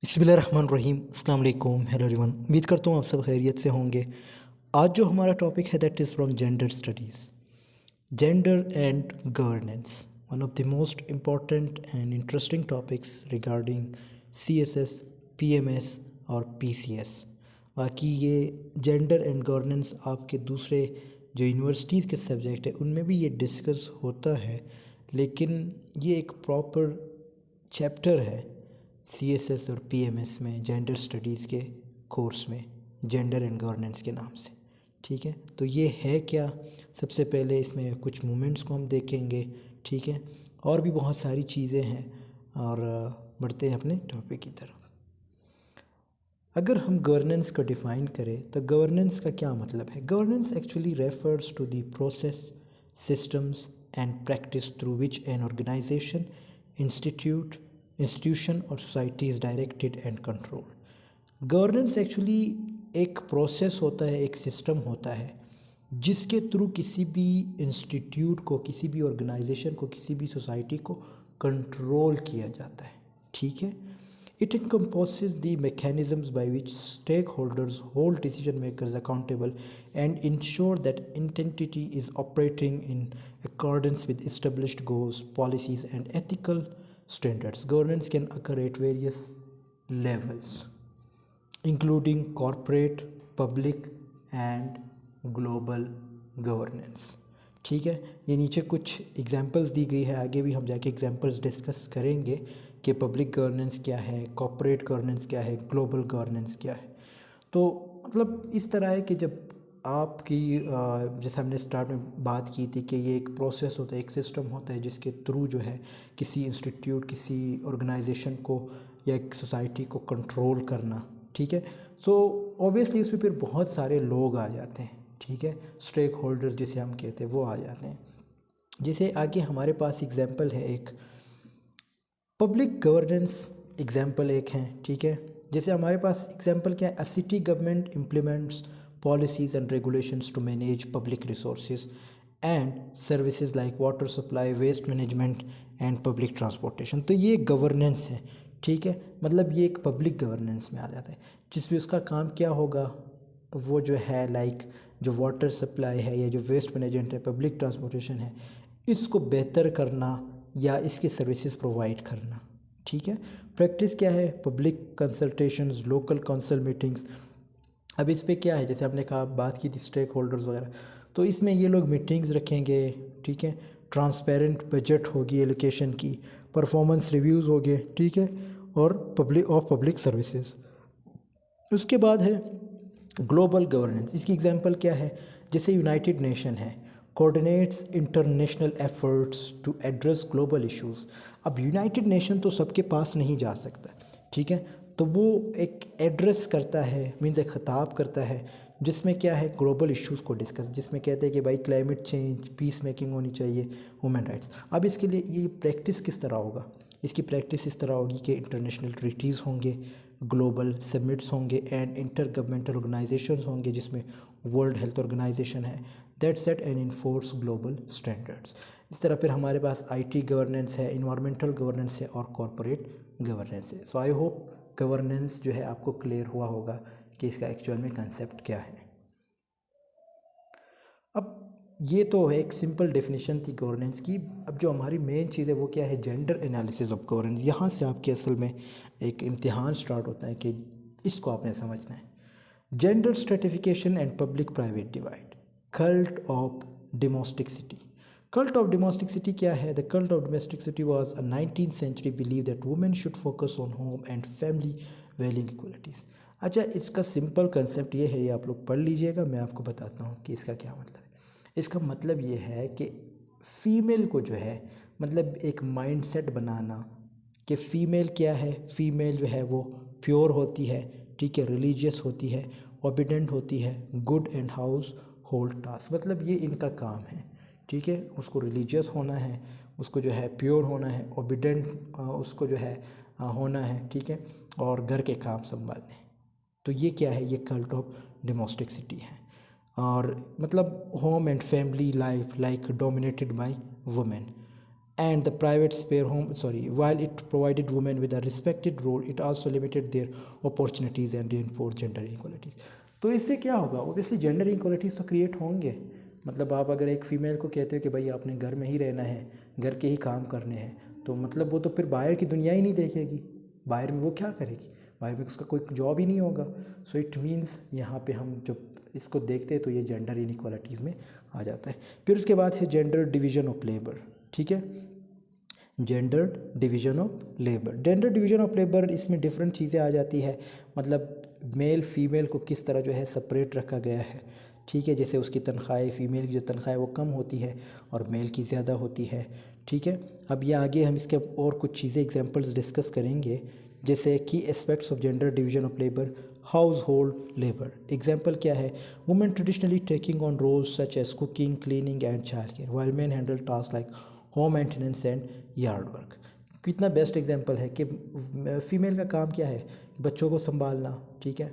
बिस्मिल्लाहिर्रहमानिर्रहीम अस्सलाम वालेकुम हेलो एवरीवन। उम्मीद करता हूँ आप सब खैरियत से होंगे। आज जो हमारा टॉपिक है that is from gender studies, gender and governance, one of the most important and interesting topics regarding CSS, PMS और पीसीएस। बाकी ये जेंडर एंड गवर्नेंस आपके दूसरे जो यूनिवर्सिटीज़ के सब्जेक्ट है उनमें भी ये डिस्कस होता है, लेकिन ये एक प्रॉपर चैप्टर है सीएसएस और पीएमएस में जेंडर स्टडीज़ के कोर्स में, जेंडर एंड गवर्नेंस के नाम से। ठीक है, तो ये है क्या। सबसे पहले इसमें कुछ मूवमेंट्स को हम देखेंगे, ठीक है, और भी बहुत सारी चीज़ें हैं। और बढ़ते हैं अपने टॉपिक की तरफ। अगर हम गवर्नेंस को डिफ़ाइन करें तो गवर्नेंस का क्या मतलब है। Governance actually refers to the process, systems and practice through which an organisation, institution और society is directed and control. Governance actually एक प्रोसेस होता है, एक सिस्टम होता है जिसके थ्रू किसी भी इंस्टीट्यूट को, किसी भी ऑर्गेनाइजेशन को, किसी भी सोसाइटी को कंट्रोल किया जाता है। ठीक है, it encompasses the mechanisms by which stakeholders hold decision makers accountable and ensure that entity is operating in accordance with established goals, policies, and ethical standards. Governance can occur at various levels, including corporate, public, and global governance. ठीक है, ये नीचे कुछ examples दी गई है, आगे भी हम जाके एग्जांपल्स डिस्कस करेंगे कि पब्लिक गवर्नेंस क्या है, कॉर्पोरेट गवर्नेंस क्या है, ग्लोबल गवर्नेंस क्या है। तो मतलब इस तरह है कि जब आपकी जैसे हमने स्टार्ट में बात की थी कि ये एक प्रोसेस होता है, एक सिस्टम होता है जिसके थ्रू जो है किसी इंस्टीट्यूट, किसी ऑर्गेनाइजेशन को या एक सोसाइटी को कंट्रोल करना। ठीक है, सो ऑब्वियसली इसमें फिर बहुत सारे लोग आ जाते हैं। ठीक है, स्टेक होल्डर जिसे हम कहते हैं वो आ जाते हैं। जैसे आगे हमारे पास एग्जांपल है एक पब्लिक गवर्नेंस, एग्जांपल एक है। ठीक है, जैसे हमारे पास एग्जांपल क्या है, a city government implements policies and regulations to manage public resources and services like water supply, waste management and public transportation. तो ये गवर्नेंस है। ठीक है, मतलब ये एक पब्लिक गवर्नेंस में आ जाता है, जिसमें उसका काम क्या होगा, वो जो है लाइक जो वाटर सप्लाई है या जो वेस्ट मैनेजमेंट है, पब्लिक ट्रांसपोर्टेशन है, इसको बेहतर करना या इसकी सर्विसेज प्रोवाइड करना। ठीक है, प्रैक्टिस क्या है, public consultations, local council meetings. अब इस पे क्या है, जैसे आपने कहा बात की थी स्टेक होल्डर्स वगैरह, तो इसमें ये लोग मीटिंग्स रखेंगे। ठीक है, ट्रांसपेरेंट बजट होगी एलोकेशन की, परफॉर्मेंस रिव्यूज़ हो गए। ठीक है, और पब्लिक सर्विसेज। उसके बाद है ग्लोबल गवर्नेंस। इसकी एग्जांपल क्या है, जैसे यूनाइटेड नेशन है, coordinates international efforts to address global issues. अब यूनाइटेड नेशन तो सबके पास नहीं जा सकता। ठीक है, तो वो एक एड्रेस करता है, मीन्स एक खिताब करता है जिसमें क्या है, ग्लोबल इश्यूज़ को डिस्कस, जिसमें कहते हैं कि भाई क्लाइमेट चेंज, पीस मेकिंग होनी चाहिए, ह्यूमन राइट्स। अब इसके लिए ये प्रैक्टिस किस तरह होगा, इसकी प्रैक्टिस इस तरह होगी कि इंटरनेशनल ट्रीटीज़ होंगे, ग्लोबल समिट्स होंगे एंड इंटर गवर्नमेंटल ऑर्गेनाइजेशंस होंगे, जिसमें वर्ल्ड हेल्थ ऑर्गेनाइजेशन है, that set and enforce global standards. इस तरह फिर हमारे पास आईटी गवर्नेंस है, इन्वायरमेंटल गवर्नेंस है और कॉरपोरेट गवर्नेंस है। सो आई होप गवर्नेंस जो है आपको क्लियर हुआ होगा कि इसका एक्चुअल में कंसेप्ट क्या है। अब ये तो है एक सिंपल डेफिनेशन थी गवर्नेंस की। अब जो हमारी मेन चीज़ है वो क्या है, जेंडर एनालिसिस ऑफ गवर्नेंस। यहाँ से आपके असल में एक इम्तिहान स्टार्ट होता है कि इसको आपने समझना है। Gender stratification and public private divide, cult of domesticity. Cult of domesticity क्या है, the cult of domesticity was a 19th century believe that women should focus on home and family valuing equalities. अच्छा, इसका simple concept ये है, ये आप लोग पढ़ लीजिएगा, मैं आपको बताता हूँ कि इसका क्या मतलब है। इसका मतलब ये है कि फ़ीमेल को जो है, मतलब एक माइंडसेट बनाना कि फ़ीमेल क्या है, फ़ीमेल जो है वो प्योर होती है। ठीक है, रिलीजियस होती है, ओबीडेंट होती है, good and house hold task, मतलब ये इनका काम है। ठीक है, उसको रिलीजियस होना है, उसको जो है प्योर होना है, ओबीडेंट उसको जो है होना है। ठीक है, और घर के काम संभालने। तो ये क्या है, ये कल्ट ऑफ डोमेस्टिसिटी है। और मतलब home and family life like dominated by women. and the private spare home, while it provided women with a respected role, it also limited their opportunities and reinforced gender inequalities. तो इससे क्या होगा, obviously gender inequalities तो create होंगे। मतलब आप अगर एक फ़ीमेल को कहते हो कि भाई आपने घर में ही रहना है, घर के ही काम करने हैं, तो मतलब वो तो फिर बाहर की दुनिया ही नहीं देखेगी। बाहर में वो क्या करेगी, बाहर में उसका कोई जॉब ही नहीं होगा। सो इट मीन्स यहाँ पे हम जब इसको देखते हैं तो ये जेंडर इनक्वालिटीज़ में आ जाता है। फिर उसके बाद है जेंडर डिवीज़न ऑफ लेबर, ठीक है, gender division of labour. Gender division of labour, इसमें डिफरेंट चीज़ें आ जाती है। मतलब मेल फीमेल को किस तरह जो है सेपरेट रखा गया है, ठीक है। जैसे उसकी तनख्वाहें, फ़ीमेल की जो तनख्वाह है वो कम होती है और मेल की ज़्यादा होती है, ठीक है। अब ये आगे हम इसके और कुछ चीज़ें एग्जांपल्स डिस्कस करेंगे, जैसे की aspects of gender division of labour. Household labour example क्या है, women traditionally taking on roles such as cooking, cleaning and child care, while man handle task like home maintenance and yard work. कितना best example है कि female का काम क्या है, बच्चों को संभालना, ठीक है,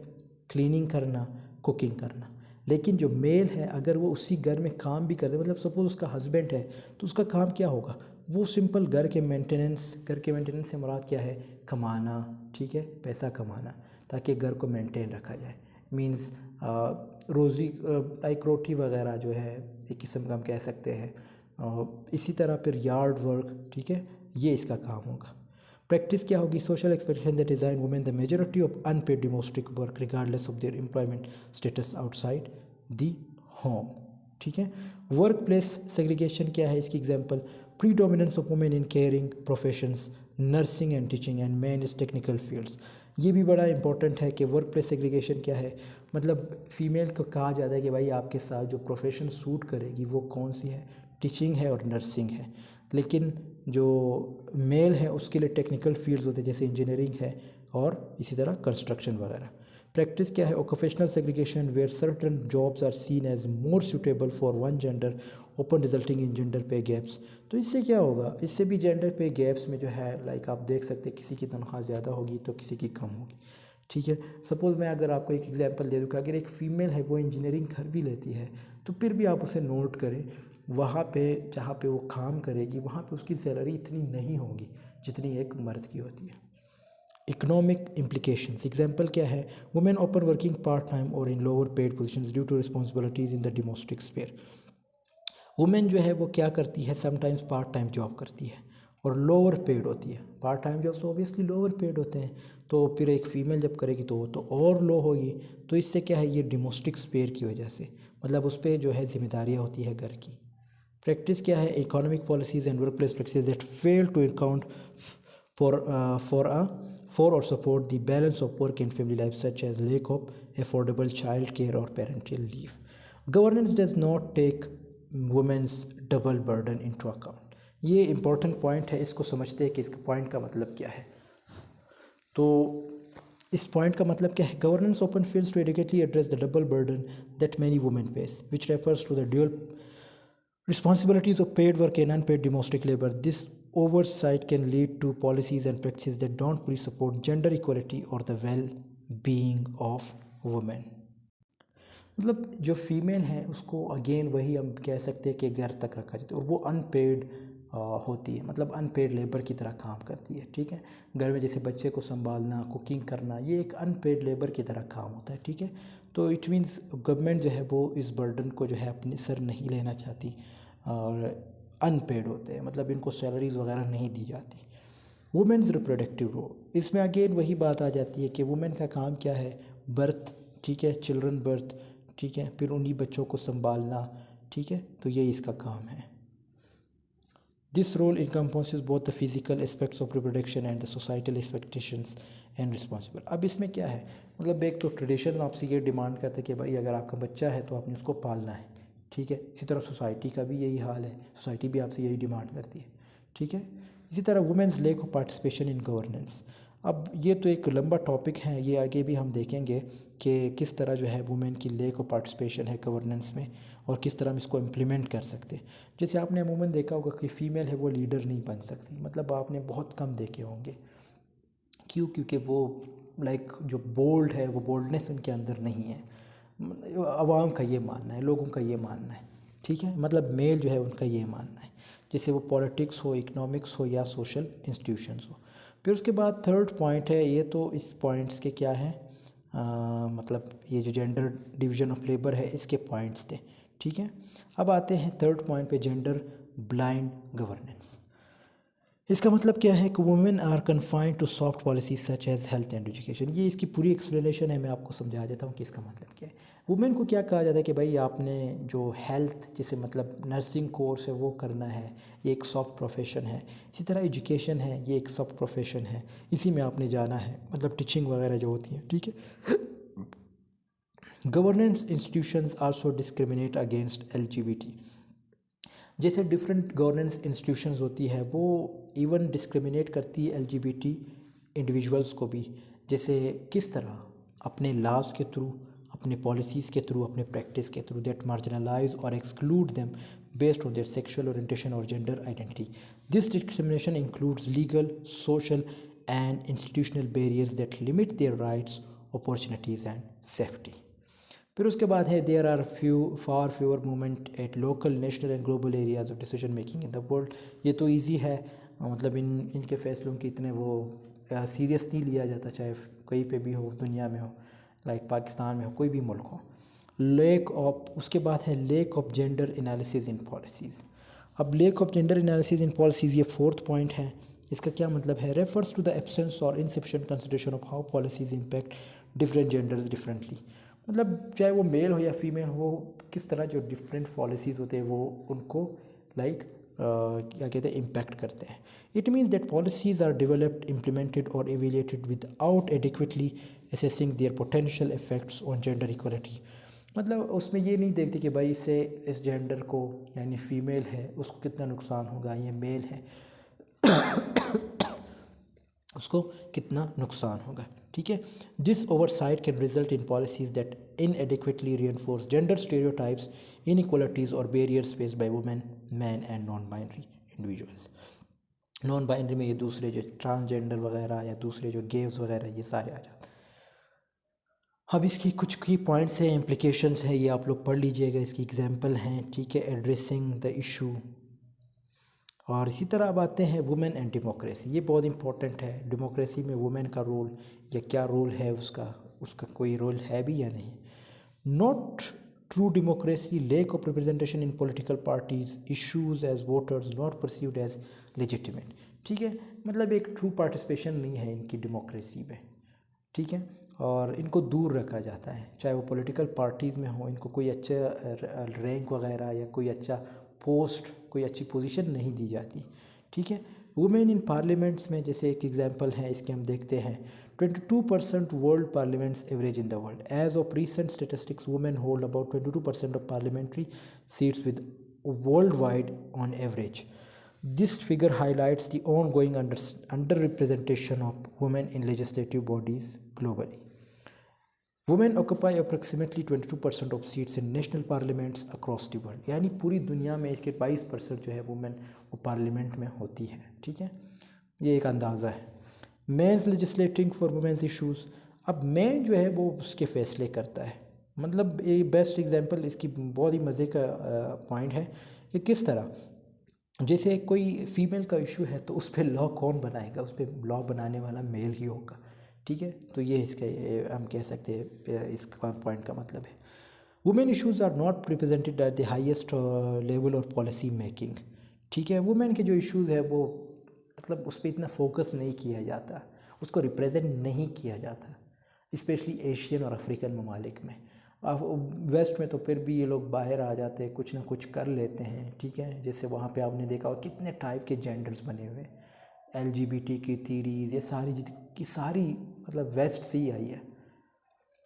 क्लीनिंग करना, कुकिंग करना। लेकिन जो मेल है अगर वो उसी घर में काम भी कर दे, मतलब सपोज़ उसका हस्बैंड है, तो उसका काम क्या होगा, वो सिंपल घर के मेंटेनेंस से मुराद क्या है, कमाना, ठीक है, पैसा कमाना ताकि घर को मेंटेन रखा जाए। मींस रोज़ी लाइक रोटी वगैरह जो है एक किस्म का हम कह सकते हैं। इसी तरह फिर यार्ड वर्क, ठीक है, ये इसका काम होगा। प्रैक्टिस क्या होगी, social expectation that design women the majority of unpaired domestic work regardless of their employment status outside the home, ठीक है। वर्क प्लेस सेग्रीगेशन क्या है, इसकी example predominance of women in caring professions, nursing and teaching and man is technical fields. ये भी बड़ा important है कि वर्क प्लेस सेग्रीगेशन क्या है, मतलब फ़ीमेल को कहा जाता है कि भाई आपके साथ जो प्रोफेशन सूट करेगी वो कौन सी है, टीचिंग है और नर्सिंग है। लेकिन जो मेल है उसके लिए टेक्निकल फील्ड्स होते हैं जैसे इंजीनियरिंग है और इसी तरह कंस्ट्रक्शन वगैरह। प्रैक्टिस क्या है, occupational segregation where certain jobs are seen as more suitable for one gender open resulting in gender pay gaps. तो इससे क्या होगा, इससे भी जेंडर पे गैप्स में जो है लाइक आप देख सकते हैं किसी की तनख्वाह ज़्यादा होगी तो किसी की कम होगी, ठीक है। सपोज़ मैं अगर आपको एक एग्जांपल दे दूँ कि अगर एक फ़ीमेल है वो इंजीनियरिंग कर भी लेती है तो फिर भी आप उसे नोट करें, वहाँ पे जहाँ पे वो काम करेगी वहाँ पे उसकी सैलरी इतनी नहीं होगी जितनी एक मर्द की होती है। इकोनॉमिक इम्प्लीकेशंस एग्जांपल क्या है, women often working part time और in lower paid positions due to responsibilities in the domestic sphere. Women जो है वो क्या करती है, समटाइम्स पार्ट टाइम जॉब करती है और लोअर पेड होती है। पार्ट टाइम जॉब तो ऑब्वियसली लोअर पेड होते हैं, तो फिर एक फ़ीमेल जब करेगी तो वो तो और लो होगी। तो इससे क्या है, ये डोमेस्टिक स्फीयर की वजह से मतलब उस पर जो है जिम्मेदारियाँ होती है घर की। प्रैक्टिस क्या है, economic policies and workplace practice that fail to account for or support the balance of work and family life, such as lack of affordable child care or parental leave. Governance does not take women's double burden into account. ये important point है, इसको समझते हैं कि इसका point का मतलब क्या है। तो इस पॉइंट का मतलब क्या है, governance often fails to adequately address the double burden that many women face, which refers to the dual responsibilities of paid work and unpaid domestic labor. This oversight can lead to policies and practices that don't fully support gender equality or the well-being of women. मतलब जो female है उसको again वही हम कह सकते हैं कि घर तक रखा जाता है और वो अनपेड होती है, मतलब अनपेड लेबर की तरह काम करती है, ठीक है। घर में जैसे बच्चे को संभालना, कुकिंग करना, ये एक अनपेड लेबर की तरह काम होता है, ठीक है। तो इट मीन्स गवर्नमेंट जो है वो इस बर्डन को जो है अपने सर नहीं लेना चाहती और अनपेड होते हैं, मतलब इनको सैलरीज वगैरह नहीं दी जाती। वुमेन्स रिप्रोडक्टिव रोल, इसमें अगेन वही बात आ जाती है कि वुमेन का काम क्या है, बर्थ, ठीक है, चिल्ड्रन बर्थ, ठीक है, फिर उन्हीं बच्चों को संभालना, ठीक है, तो ये इसका काम है। This role encompasses both the physical aspects of reproduction and the societal expectations and responsible। अब इसमें क्या है, मतलब एक तो ट्रेडिशन आपसे ये डिमांड करता है कि भाई अगर आपका बच्चा है तो आपने उसको पालना है, ठीक है। इसी तरह सोसाइटी का भी यही हाल है, सोसाइटी भी आपसे यही डिमांड करती है, ठीक है। इसी तरह women's lack of participation in governance. अब ये तो एक लंबा टॉपिक है, ये आगे भी हम देखेंगे कि किस तरह जो है वुमेन की लेक ऑफ पार्टिसिपेशन है गवर्नेंस में और किस तरह हम इसको इम्प्लीमेंट कर सकते हैं। जैसे आपने अमूमन देखा होगा कि फ़ीमेल है वो लीडर नहीं बन सकती, मतलब आपने बहुत कम देखे होंगे। क्यों, क्योंकि वो लाइक जो बोल्ड है वो बोल्डनेस उनके अंदर नहीं है। आवाम का ये मानना है, लोगों का ये मानना है, ठीक है, मतलब मेल जो है उनका ये मानना है। जैसे वो पॉलिटिक्स हो, इकोनॉमिक्स हो या सोशल इंस्टीट्यूशंस हो। फिर उसके बाद थर्ड पॉइंट है, ये तो इस पॉइंट्स के क्या है, मतलब ये जो जेंडर डिवीजन ऑफ लेबर है इसके पॉइंट्स थे, ठीक है। अब आते हैं थर्ड पॉइंट पे, जेंडर ब्लाइंड गवर्नेंस। इसका मतलब क्या है कि women are confined to soft policies such as health and education. ये इसकी पूरी एक्सप्लेनेशन है, मैं आपको समझा देता हूँ कि इसका मतलब क्या है। वुमेन को क्या कहा जाता है कि भाई आपने जो हेल्थ, जैसे मतलब नर्सिंग कोर्स है वो करना है, ये एक सॉफ्ट प्रोफेशन है। इसी तरह एजुकेशन है, ये एक सॉफ्ट प्रोफेशन है, इसी में आपने जाना है, मतलब टीचिंग वगैरह जो होती है, ठीक है। Governance institutions also discriminate against LGBT। जैसे डिफरेंट गवर्नेंस इंस्टीट्यूशंस होती है वो इवन डिस्क्रिमिनेट करती है LGBT इंडिविजुअल्स को भी। जैसे किस तरह, अपने लॉज के थ्रू, अपने पॉलिसीज़ के थ्रू, अपने प्रैक्टिस के थ्रू, दैट मार्जिनलाइज और exclude them based on their sexual orientation और gender identity. This discrimination includes legal, social and institutional barriers that limit their rights, opportunities and safety. फिर उसके बाद है, there are far fewer movement at local, national and global areas of decision making in the world. ये तो easy है, मतलब इनके फैसलों की इतने वो सीरियस नहीं लिया जाता, चाहे कहीं पे भी हो, दुनिया में हो, लाइक पाकिस्तान में हो, कोई भी मुल्क हो। लेक ऑफ, उसके बाद है lack of gender analysis in policies. अब lack of gender analysis in policies ये फोर्थ पॉइंट है। इसका क्या मतलब है, refers to the absence or insufficient consideration of how policies impact different genders differently. मतलब चाहे वो मेल हो या फीमेल हो, किस तरह जो डिफरेंट पॉलिसीज़ होते हैं वो उनको लाइक क्या कहते हैं, इम्पैक्ट करते हैं। It means that policies are developed, implemented और evaluated without adequately assessing their potential effects on gender equality. मतलब उसमें ये नहीं देखते कि भाई इससे इस जेंडर को, यानी फीमेल है उसको कितना नुकसान होगा, ये मेल है उसको कितना नुकसान होगा, ठीक है। This oversight can result in policies that inadequately reinforce gender stereotypes, inequalities और barriers faced by women, men and non binary individuals. Non binary में ये दूसरे जो ट्रांसजेंडर वगैरह या दूसरे जो गेव्स वगैरह ये सारे आ जाते हैं। अब इसकी कुछ की पॉइंट्स हैं, इम्प्लिकेशंस हैं, ये आप लोग पढ़ लीजिएगा, इसकी एग्जांपल हैं, ठीक है। Addressing the issue. और इसी तरह अब आते हैं वुमेन एंड डेमोक्रेसी। ये बहुत इंपॉर्टेंट है, डेमोक्रेसी में वुमेन का रोल या क्या रोल है उसका, उसका कोई रोल है भी या नहीं। Not true democracy, lack of representation in political parties, issues as voters not perceived as legitimate, ठीक है। मतलब एक ट्रू पार्टिसिपेशन नहीं है इनकी डेमोक्रेसी में, ठीक है। और इनको दूर रखा जाता है, चाहे वो पॉलिटिकल पार्टीज़ में हो, इनको कोई अच्छा रैंक वगैरह या कोई अच्छा पोस्ट, कोई अच्छी पोजीशन नहीं दी जाती, ठीक है। वुमेन इन पार्लियामेंट्स में, जैसे एक एग्जांपल है इसके, हम देखते हैं 22% world parliaments average in the world. As of recent statistics women hold about 22% of parliamentary seats with worldwide on average. This figure highlights the ongoing underrepresentation of women in legislative bodies globally. Women occupy approximately 22% of seats in national parliaments across the world. यानी पूरी दुनिया में इसके 22% जो है women वो parliament में होती है, ठीक है। ये एक अंदाज़ा है। Men's legislating for women's issues. अब मेन जो है वो उसके फैसले करता है, मतलब ये बेस्ट एग्जांपल इसकी बहुत ही मज़े का पॉइंट है कि किस तरह, जैसे कोई फीमेल का इशू है तो उस पर लॉ कौन बनाएगा, उस पर लॉ बनाने वाला मेल ही होगा, ठीक है। तो ये इसका हम कह सकते हैं इस पॉइंट का मतलब है। Women issues are not represented at the highest level और पॉलिसी मेकिंग, ठीक है। वुमेन के जो इश्यूज़ है वो मतलब उस पर इतना फोकस नहीं किया जाता, उसको रिप्रेजेंट नहीं किया जाता, स्पेशली एशियन और अफ्रीकन ममालिक में। अब वेस्ट में तो फिर भी ये लोग बाहर आ जाते हैं, कुछ ना कुछ कर लेते हैं, ठीक है। जैसे वहाँ पे आपने देखा हो कितने टाइप के जेंडर्स बने हुए, LGBT की थीरीज़, ये सारी की सारी मतलब वेस्ट से ही आई है।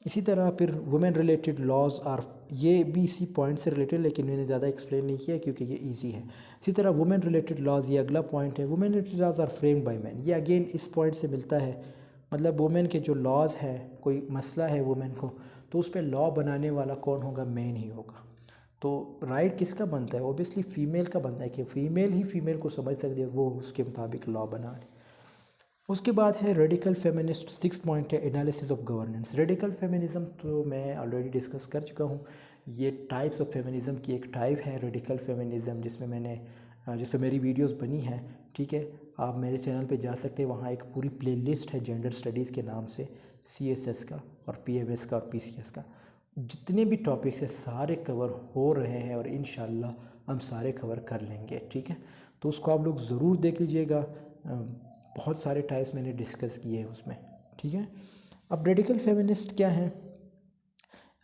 इसी तरह फिर वुमेन रिलेटेड लॉज आर, ये भी इसी पॉइंट से रिलेटेड, लेकिन मैंने ज़्यादा एक्सप्लेन नहीं किया क्योंकि ये इजी है। इसी तरह वुमेन रिलेटेड लॉज, ये अगला पॉइंट है। Women related laws are framed by man, ये अगेन इस पॉइंट से मिलता है। मतलब वुमेन के जो लॉज है, कोई मसला है वुमेन को, तो उस पर लॉ बनाने वाला कौन होगा, मैन ही होगा। तो राइट किसका बनता है, ओबियसली फीमेल का बनता है कि फीमेल ही फीमेल को समझ सकती है, वो उसके मुताबिक लॉ बना ले। उसके बाद है रेडिकल फेमिनिस्ट, सिक्स पॉइंट है analysis of governance. Radical feminism तो मैं ऑलरेडी डिस्कस कर चुका हूँ, ये टाइप्स ऑफ फेमिनिज्म की एक टाइप है रेडिकल फेमिनिज्म, जिसमें मैंने जिस पे मेरी वीडियोस बनी हैं, ठीक है। आप मेरे चैनल पे जा सकते हैं, वहाँ एक पूरी प्लेलिस्ट है जेंडर स्टडीज़ के नाम से, CSS का और PMS का और PCS का। जितने भी टॉपिक्स हैं सारे कवर हो रहे हैं और इंशाल्लाह हम सारे कवर कर लेंगे, ठीक है। तो उसको आप लोग ज़रूर देख लीजिएगा। बहुत सारे टाइप्स मैंने डिस्कस किए हैं उसमें, ठीक है। अब रेडिकल फेमिनिस्ट क्या है?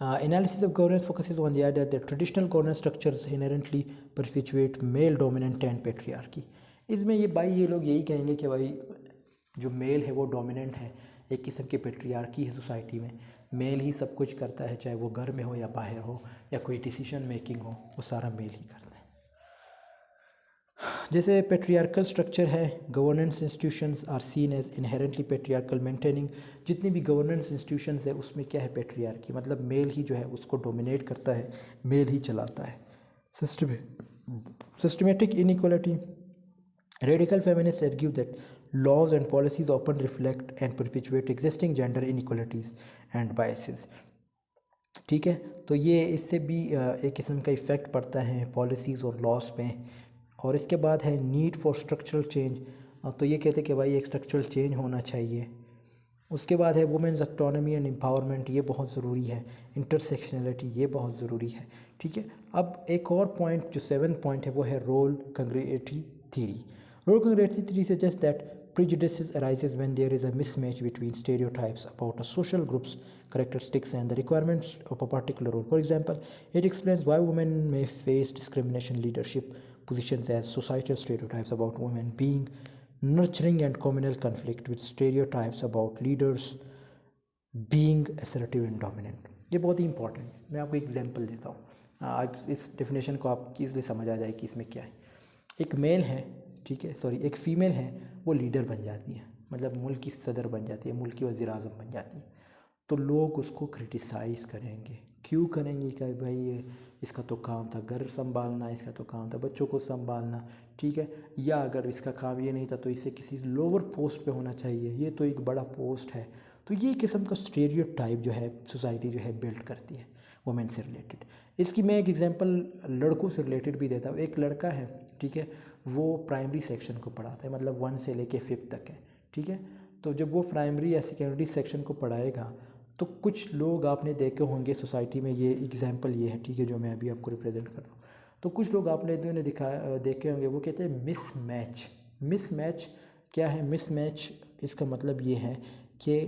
Analysis of governance focuses on the idea that traditional governance structures inherently perpetuate male dominant and patriarchy। इसमें ये लोग यही कहेंगे कि भाई जो मेल है वो डोमिनेंट है, एक किस्म की पेट्रियार्की है सोसाइटी में, मेल ही सब कुछ करता है, चाहे वो घर में हो या बाहर हो या कोई डिसीजन मेकिंग हो, वो सारा मेल ही करता है। जैसे पेट्रियार्कल स्ट्रक्चर है, governance institutions are seen as inherently patriarchal, maintaining जितनी भी गवर्नेंस इंस्टीट्यूशंस है उसमें क्या है, पेट्रियार्की, मतलब मेल ही जो है उसको डोमिनेट करता है, मेल ही चलाता है। Systematic inequality, radical feminist argue that laws and policies often reflect and perpetuate existing gender inequalities and biases, ठीक है। तो ये इससे भी एक किस्म का इफ़ेक्ट पड़ता है पॉलिसीज़ और लॉस पे। और इसके बाद है नीड फॉर स्ट्रक्चरल चेंज, तो ये कहते हैं कि भाई एक स्ट्रक्चरल चेंज होना चाहिए। उसके बाद है वुमेन्स ऑटोनॉमी एंड एम्पावरमेंट, ये बहुत ज़रूरी है। इंटरसेक्शनलिटी, ये बहुत ज़रूरी है, ठीक है। अब एक और पॉइंट जो 7th पॉइंट है वो है role congregatory theory. Role congregatory theory suggest that prejudice arises when there is a mismatch between stereotypes about a social group's characteristics and the requirements of a particular role. For example, it explains why women may face discrimination in leadership positions as societal stereotypes about women being nurturing and communal conflict with stereotypes about leaders being assertive and dominant। ये बहुत ही important है, मैं आपको example देता हूँ। आज इस definition को आपकी इसलिए समझ आ जाए कि इसमें क्या है। एक मेल है, ठीक है, सॉरी एक फ़ीमेल है, वो लीडर बन जाती है, मतलब मुल्क की सदर बन जाती है, मुल्क की वज़ीर आज़म बन जाती है, तो लोग उसको क्रिटिसाइज़ करेंगे। क्यों करेंगे? कि भाई इसका तो काम था घर संभालना, इसका तो काम था बच्चों को संभालना, ठीक है, या अगर इसका काम ये नहीं था तो इसे किसी लोअर पोस्ट पे होना चाहिए, ये तो एक बड़ा पोस्ट है। तो ये किस्म का स्टेरियोटाइप जो है सोसाइटी जो है बिल्ड करती है वुमेन से रिलेटेड। इसकी मैं एक एग्जांपल लड़कों से रिलेटेड भी देता हूँ। एक लड़का है, ठीक है, वो प्राइमरी सेक्शन को पढ़ाता है, मतलब 1 से लेके 5th तक है, ठीक है। तो जब वो प्राइमरी या सेकेंडरी सेक्शन को पढ़ाएगा तो कुछ लोग आपने देखे होंगे सोसाइटी में, ये एग्जांपल ये है, ठीक है, जो मैं अभी आपको रिप्रेजेंट कर रहा हूँ। तो कुछ लोग आपने देखे होंगे, वो कहते हैं मिस मैच। मिस मैच क्या है? मिस मैच इसका मतलब ये है कि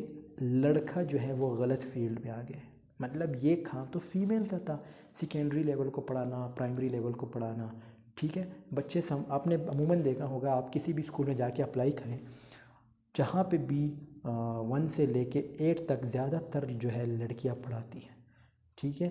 लड़का जो है वो गलत फील्ड में आ गया, मतलब ये काम तो फीमेल का था, सेकेंडरी लेवल को पढ़ाना, प्राइमरी लेवल को पढ़ाना, ठीक है। बच्चे आपने अमूमन देखा होगा, आप किसी भी स्कूल में जाके अप्लाई करें, जहाँ पे भी 1 से लेके 8 तक ज़्यादातर जो है लड़कियाँ पढ़ाती हैं, ठीक है।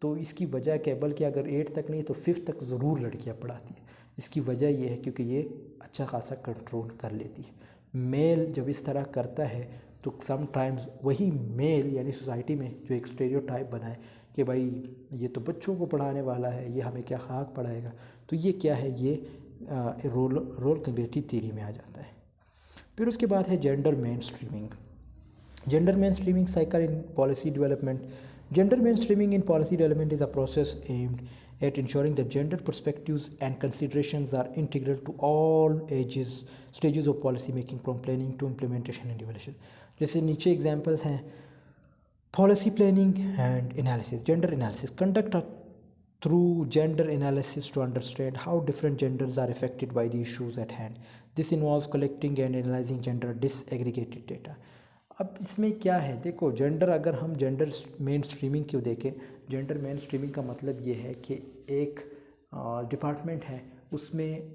तो इसकी वजह क्या है? बल्कि अगर 8 तक नहीं तो 5th तक ज़रूर लड़कियाँ पढ़ाती हैं। इसकी वजह ये है क्योंकि ये अच्छा खासा कंट्रोल कर लेती है। मेल जब इस तरह करता है तो समटाइम्स वही मेल यानी सोसाइटी में जो एक स्टेरियोटाइप बना है कि भाई ये तो बच्चों को पढ़ाने वाला है, ये हमें क्या खाक पढ़ाएगा, तो ये क्या है, ये रोल कंग्रेगेटरी थ्योरी में आ जाता है। फिर उसके बाद है gender main streaming. Gender main streaming cycle in policy development. Gender mainstreaming in policy development is a process aimed at ensuring that gender perspectives and considerations are integral to all stages of policy making, from planning to implementation and evaluation। जैसे नीचे examples हैं, policy planning and analysis, gender analysis, conduct through gender analysis to understand how different genders are affected by the issues at hand. This involves collecting and analyzing gender disaggregated data। अब इसमें क्या है, देखो gender, अगर हम gender main streaming क्यों देखें, gender main streaming का मतलब ये है कि एक डिपार्टमेंट है, उसमें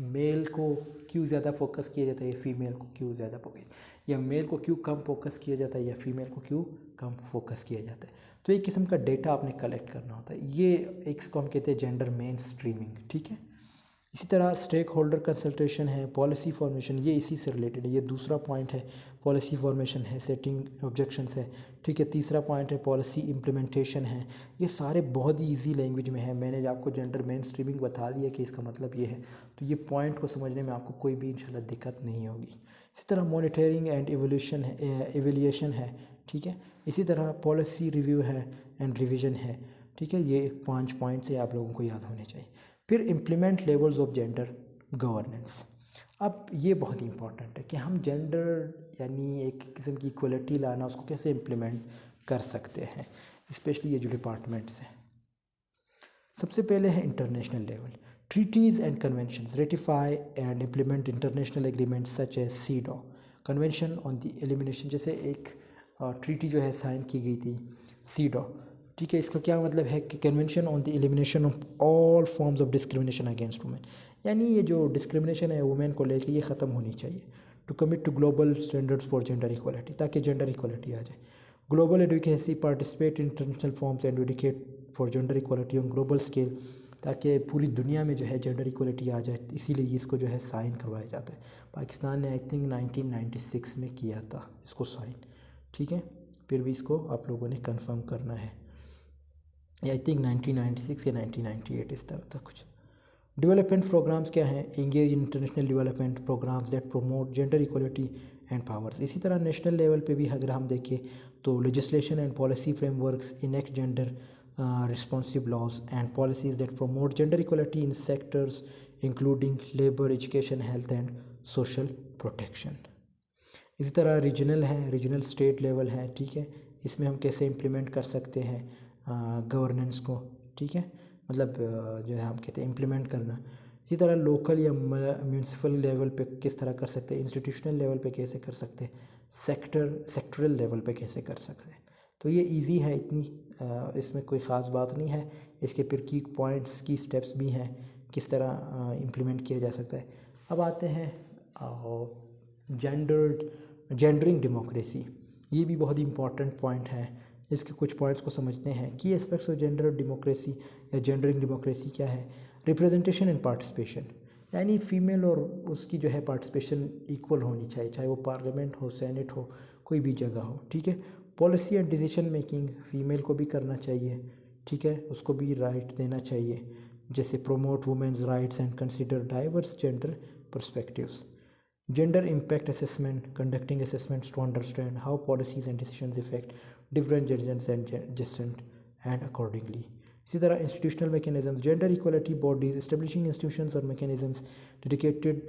मेल को क्यों ज़्यादा फोकस किया जाता है या फीमेल को क्यों ज़्यादा फोकस, या मेल को क्यों कम फोकस किया जाता है या फीमेल को क्यों कम फोकस किया जाता है। तो एक किस्म का डेटा आपने कलेक्ट करना होता है, ये एक इसको हम कहते हैं जेंडर मेन स्ट्रीमिंग, ठीक है। इसी तरह स्टेक होल्डर कंसल्टेशन है, पॉलिसी फॉर्मेशन, ये इसी से रिलेटेड है, ये दूसरा पॉइंट है। पॉलिसी फॉर्मेशन है, सेटिंग ऑब्जेक्शंस है, ठीक है। तीसरा पॉइंट है पॉलिसी इम्प्लीमेंटेशन है। ये सारे बहुत ही इजी लैंग्वेज में है, मैंने आपको जेंडर मेन स्ट्रीमिंग बता दिया कि इसका मतलब ये है, तो ये पॉइंट को समझने में आपको कोई भी इंशाल्लाह दिक्कत नहीं होगी। इसी तरह मॉनिटरिंग एंड एवेल्यूएशन है, ठीक है। इसी तरह पॉलिसी रिव्यू है एंड रिविज़न है, ठीक है। ये 5 पॉइंट्स आप लोगों को याद होने चाहिए। फिर implement levels of gender governance. अब ये बहुत ही इंपॉर्टेंट है कि हम जेंडर यानी एक किस्म की इक्वलिटी लाना उसको कैसे इम्प्लीमेंट कर सकते हैं, स्पेशली ये जो डिपार्टमेंट्स हैं। सबसे पहले है international level, treaties and conventions ratify and implement international agreements such as CEDAW convention on the elimination. जैसे एक ट्रीटी जो है साइन की गई थी सीडॉ, ठीक है, इसका क्या मतलब है कि convention on the elimination of all forms of discrimination against women, यानी ये जो डिस्क्रिमिनेशन है वुमेन को लेकर ये ख़त्म होनी चाहिए। To commit to global standards for gender equality, ताकि जेंडर इक्वलिटी आ जाए। Global advocacy participate in international forums and advocate for gender equality on global scale, ताकि पूरी दुनिया में जो है जेंडर इक्वलिटी आ जाए, इसीलिए इसको जो है साइन करवाया जाता है। पाकिस्तान ने आई थिंक 1996 में किया था इसको साइन, ठीक है, फिर भी इसको आप लोगों ने कंफर्म करना है। आई थिंक 1996 या 1998 इस तरह था कुछ। डेवलपमेंट प्रोग्राम्स क्या हैं? Engage in international development programmes that promote gender equality and powers. इसी तरह नेशनल लेवल पे भी अगर हम देखें तो legislation and policy frameworks enact gender responsive laws and policies that promote gender equality in sectors including labour, education, health and social protection. इसी तरह रीजनल है, रीजनल स्टेट लेवल है, ठीक है, इसमें हम कैसे इम्प्लीमेंट कर सकते हैं गवर्नेंस को, ठीक है, मतलब जो है हम कहते हैं इम्प्लीमेंट करना। इसी तरह लोकल या म्यूनसिपल लेवल पे किस तरह कर सकते हैं, इंस्टीट्यूशनल लेवल पे कैसे कर सकते हैं, सेक्टरल लेवल पे कैसे कर सकते हैं। तो ये इजी है, इतनी इसमें कोई ख़ास बात नहीं है। इसके फिर की पॉइंट्स की स्टेप्स भी हैं किस तरह इम्प्लीमेंट किया जा सकता है। अब आते हैं जेंडरिंग डेमोक्रेसी, ये भी बहुत इंपॉर्टेंट पॉइंट है। इसके कुछ पॉइंट्स को समझते हैं। की एस्पेक्ट्स ऑफ जेंडर डेमोक्रेसी या जेंडरिंग डेमोक्रेसी क्या है? रिप्रेजेंटेशन एंड पार्टिसिपेशन, यानी फ़ीमेल और उसकी जो है पार्टिसिपेशन इक्वल होनी चाहिए, चाहे वो पार्लियामेंट हो, सेनेट हो, कोई भी जगह हो, ठीक है। Policy and decision making female को भी करना चाहिए, ठीक है, उसको भी राइट देना चाहिए। जैसे promote women's rights and consider diverse gender perspectives. Gender impact assessment, conducting assessments to understand how policies and decisions affect different genders and gender and accordingly. इसी तरह institutional mechanisms, gender equality bodies, establishing institutions or mechanisms dedicated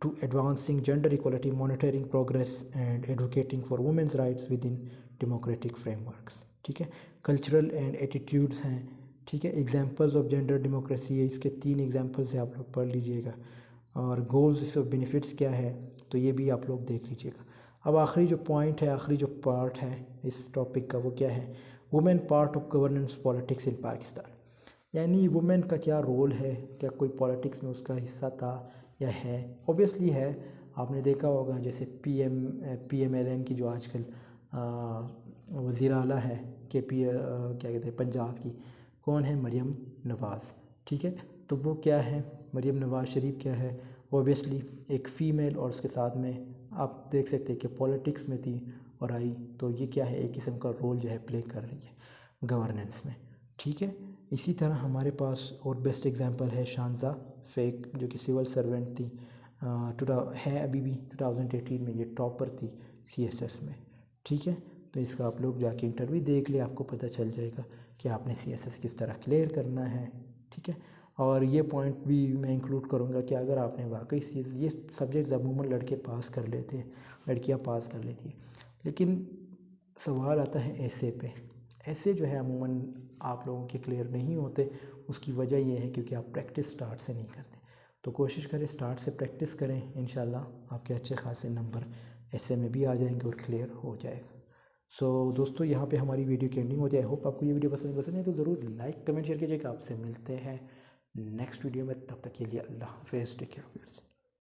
to advancing gender equality, monitoring progress and advocating for women's rights within democratic frameworks, ठीक है। cultural and attitudes हैं, ठीक है। examples of gender democracy है, इसके 3 examples है, आप लोग पढ़ लीजिएगा। और गोल्स और बेनिफिट्स क्या है तो ये भी आप लोग देख लीजिएगा। अब आखिरी जो पॉइंट है, आखिरी जो पार्ट है इस टॉपिक का, वो क्या है? Women part of governance politics in Pakistan, यानी वुमेन का क्या रोल है, क्या कोई पॉलिटिक्स में उसका हिस्सा था या है? ऑब्वियसली है, आपने देखा होगा जैसे PMLN की जो आजकल वज़ीर आला है क्या कहते हैं पंजाब की, कौन है? मरियम नवाज़, ठीक है। तो वो क्या है, मरियम नवाज़ शरीफ क्या है? ऑब्वियसली एक फ़ीमेल, और उसके साथ में आप देख सकते हैं कि पॉलिटिक्स में थी और आई, तो ये क्या है, एक किस्म का रोल जो है प्ले कर रही है गवर्नेंस में, ठीक है। इसी तरह हमारे पास और बेस्ट एग्जांपल है शानज़ा फ़ेक, जो कि सिविल सर्वेंट थी, है अभी भी 2018 में ये टॉपर थी CSS में, ठीक है। तो इसका आप लोग जाके इंटरव्यू देख ले, आपको पता चल जाएगा कि आपने CSS किस तरह क्लियर करना है, ठीक है। और ये पॉइंट भी मैं इंक्लूड करूँगा कि अगर आपने वाकई ये सब्जेक्ट्स अमूमन लड़के पास कर लेते हैं, लड़कियां पास कर लेती हैं, लेकिन सवाल आता है ऐसे पे। ऐसे जो है अमूमन आप लोगों के क्लियर नहीं होते, उसकी वजह ये है क्योंकि आप प्रैक्टिस स्टार्ट से नहीं करते। तो कोशिश करें स्टार्ट से प्रैक्टिस करें, इंशाल्लाह आपके अच्छे खासे नंबर ऐसे में भी आ जाएंगे और क्लियर हो जाएगा। सो दोस्तों, यहाँ पे हमारी वीडियो की एंडिंग होती है। आई होप आपको ये वीडियो पसंद है तो ज़रूर लाइक कमेंट शेयर कीजिएगा। आपसे मिलते हैं नेक्स्ट वीडियो में, तब तक के लिए अल्लाह हाफ़िज़, टेक केयर।